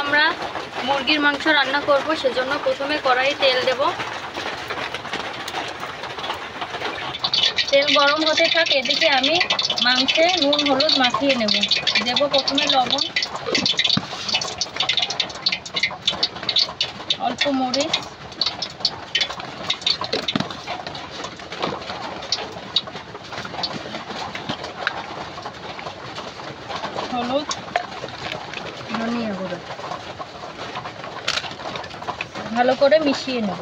আমরা মুরগির মাংস রান্না করব, সেজন্য প্রথমে কড়াই তেল দেব। তেল গরম হতে থাক, এদিকে আমি মাংসে নুন হলুদ মাখিয়ে নেব। দেব প্রথমে লবণ, অল্প মরিচ, হলুদ, ধনিয়া গুঁড়ো ভালো করে মিশিয়ে নেব।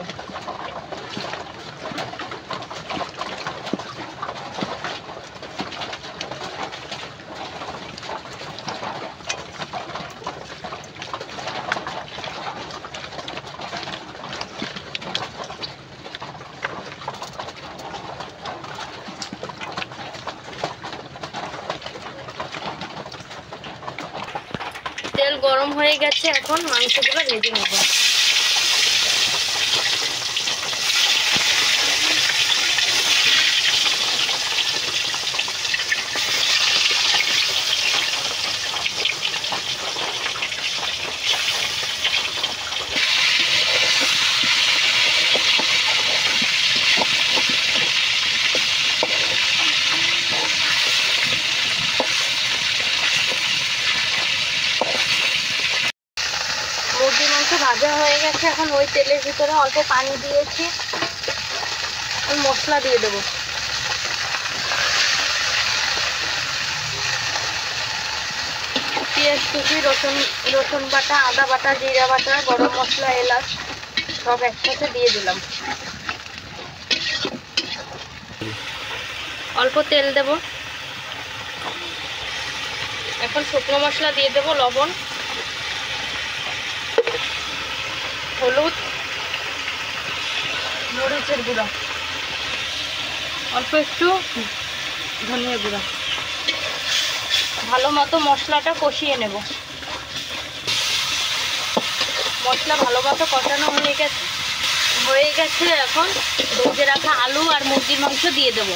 তেল গরম হয়ে গেছে, এখন মাংসগুলো ভেজে নেব। মুরগির মাংস ভাজা হয়ে গেছে, এখন ওই তেলের ভিতরে অল্প পানি দিয়েছি, মশলা দিয়ে দেবো। পেঁয়াজ কুচি, রসুন বাটা, আদা বাটা, জিরা বাটা, গরম মশলা, এলাচ সব একসাথে দিয়ে দিলাম। অল্প তেল দেব। এখন শুকনো মশলা দিয়ে দেব, লবণ, হলুদ, মরিচের গুঁড়া, অল্প একটু ধনিয়া গুঁড়া। ভালো মতো মশলাটা কষিয়ে নেব। মশলা ভালো মতো কষানো হয়ে গেছে। এখন ভেজে রাখা আলু আর মুরগির মাংস দিয়ে দেব।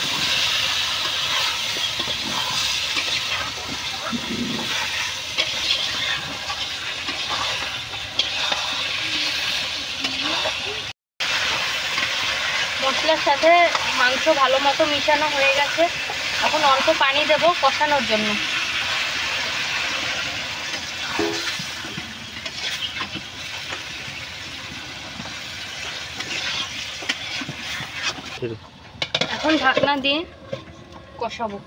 মশলার সাথে মাংস ভালো মতো মিশানো হয়ে গেছে, এখন অল্প পানি দেব কষানোর জন্য। এখন ঢাকনা দিয়ে কষাবো।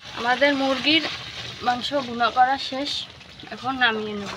আমাদের মুরগির মাংস ভুনা করা শেষ, এখন নামিয়ে নেব।